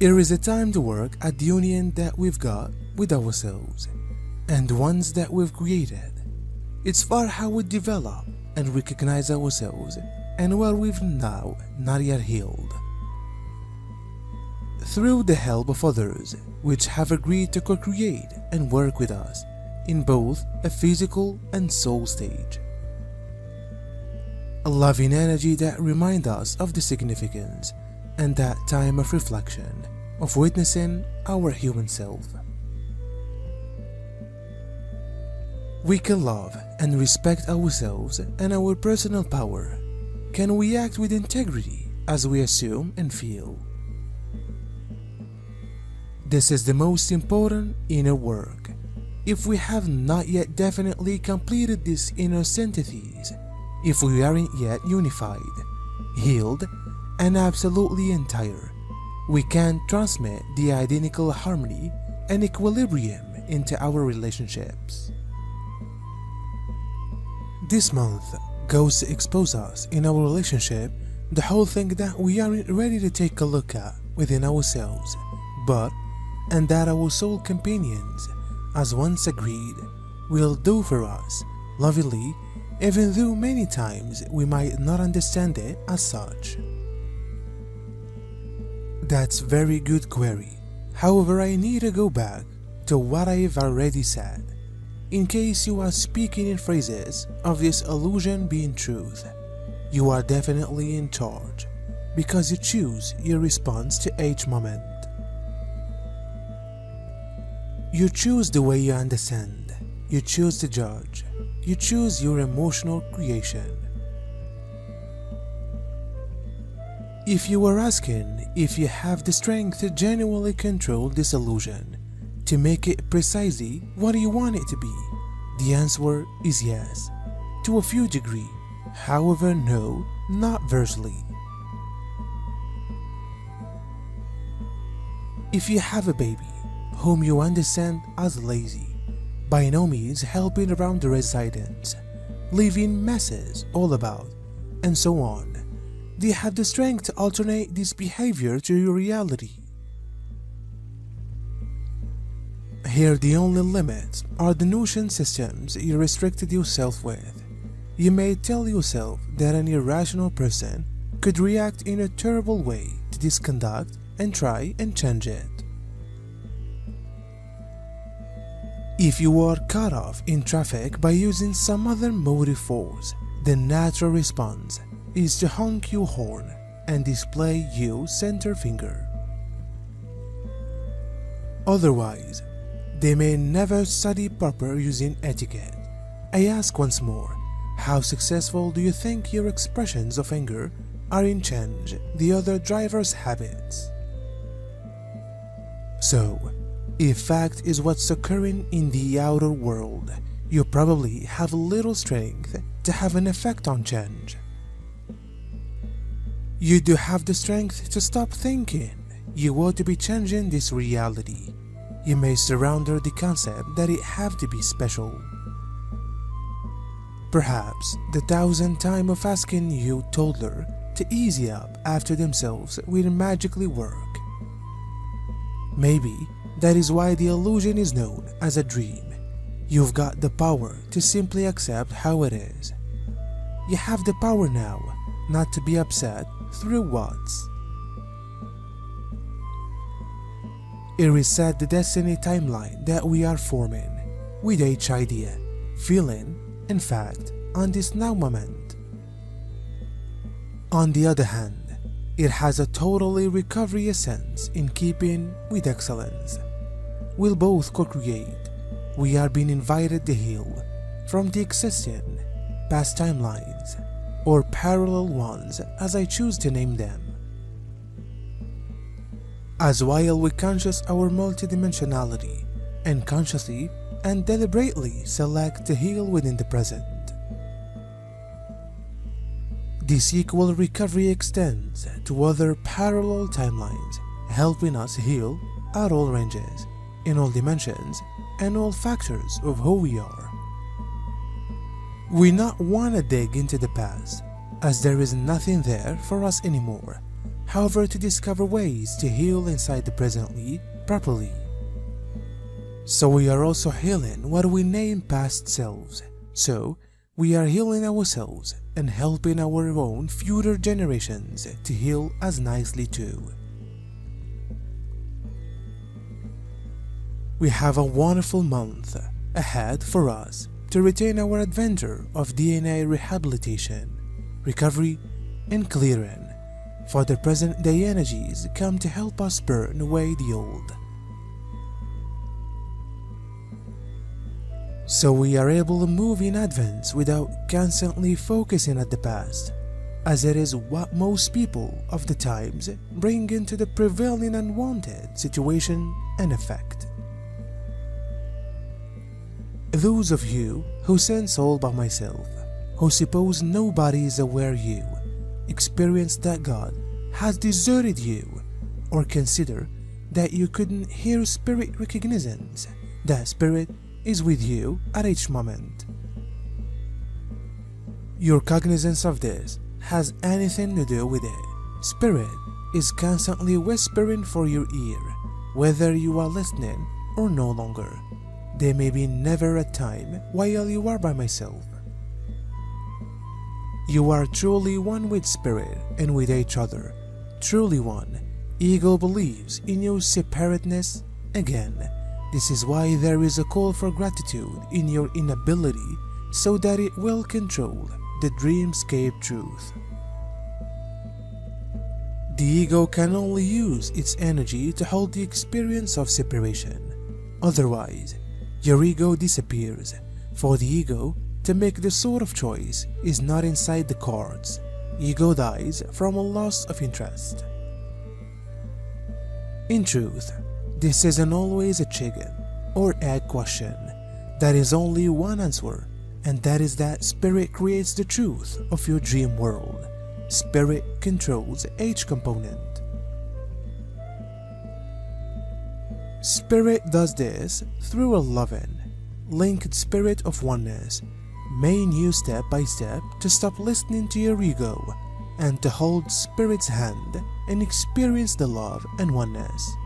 It is a time to work at the union that we've got with ourselves and the ones that we've created. It's for how we develop and recognize ourselves and where we've now not yet healed. Through the help of others which have agreed to co-create and work with us in both a physical and soul stage. A loving energy that reminds us of the significance and that time of reflection, of witnessing our human self. We can love and respect ourselves and our personal power. Can we act with integrity as we assume and feel? This is the most important inner work. If we have not yet definitely completed these inner syntheses, if we aren't yet unified, healed, and absolutely entire, we can't transmit the identical harmony and equilibrium into our relationships. This month goes to expose us in our relationship the whole thing that we aren't ready to take a look at within ourselves, and that our soul companions, as once agreed, will do for us lovingly, even though many times we might not understand it as such. That's very good query. However, I need to go back to what I've already said, in case you are speaking in phrases of this illusion being truth. You are definitely in charge, because you choose your response to each moment. You choose the way you understand, you choose to judge, you choose your emotional creation. If you were asking if you have the strength to genuinely control this illusion, to make it precisely what you want it to be, the answer is yes, to a few degree. However, no, not versely. If you have a baby whom you understand as lazy, by no means helping around the residence, leaving messes all about, and so on, do you have the strength to alternate this behavior to your reality? Here the only limits are the notion systems you restricted yourself with. You may tell yourself that an irrational person could react in a terrible way to this conduct and try and change it. If you are cut off in traffic by using some other motive force, the natural response is to honk your horn and display your center finger. Otherwise, they may never study proper using etiquette. I ask once more, how successful do you think your expressions of anger are in change the other driver's habits? So, if fact is what's occurring in the outer world, you probably have little strength to have an effect on change. You do have the strength to stop thinking you ought to be changing this reality. You may surrender the concept that it have to be special. Perhaps the 1,000th time of asking your toddler to easy up after themselves will magically work. Maybe that is why the illusion is known as a dream. You've got the power to simply accept how it is. You have the power now not to be upset through what's. It reset the destiny timeline that we are forming with each idea, feeling, and fact on this now moment. On the other hand, it has a totally recovery essence in keeping with excellence. We'll both co-create. We are being invited to heal from the existing past timelines, or parallel ones as I choose to name them. As while we conscious our multidimensionality and consciously and deliberately select to heal within the present. This equal recovery extends to other parallel timelines, helping us heal at all ranges, in all dimensions, and all factors of who we are. We not want to dig into the past, as there is nothing there for us anymore. however to discover ways to heal inside the presently properly. So we are also healing what we name past selves. So we are healing ourselves and helping our own future generations to heal as nicely too. We have a wonderful month ahead for us to retain our adventure of DNA rehabilitation, recovery, and clearing, for the present day energies come to help us burn away the old. So we are able to move in advance without constantly focusing at the past, as it is what most people of the times bring into the prevailing unwanted situation and effect. Those of you who sense all by myself, who suppose nobody is aware you, experience that God has deserted you, or consider that you couldn't hear spirit recognizance, that spirit is with you at each moment. Your cognizance of this has anything to do with it. Spirit is constantly whispering for your ear, whether you are listening or no longer. There may be never a time while you are by myself. You are truly one with spirit and with each other, truly one. Ego believes in your separateness. Again, this is why there is a call for gratitude in your inability, so that it will control the dreamscape truth. The ego can only use its energy to hold the experience of separation. Otherwise, your ego disappears. For the ego to make the sort of choice is not inside the cards. Ego dies from a loss of interest. In truth, this isn't always a chicken or egg question. There is only one answer, and that is that spirit creates the truth of your dream world. Spirit controls each component. Spirit does this through a loving, linked spirit of oneness, making you step by step to stop listening to your ego and to hold Spirit's hand and experience the love and oneness.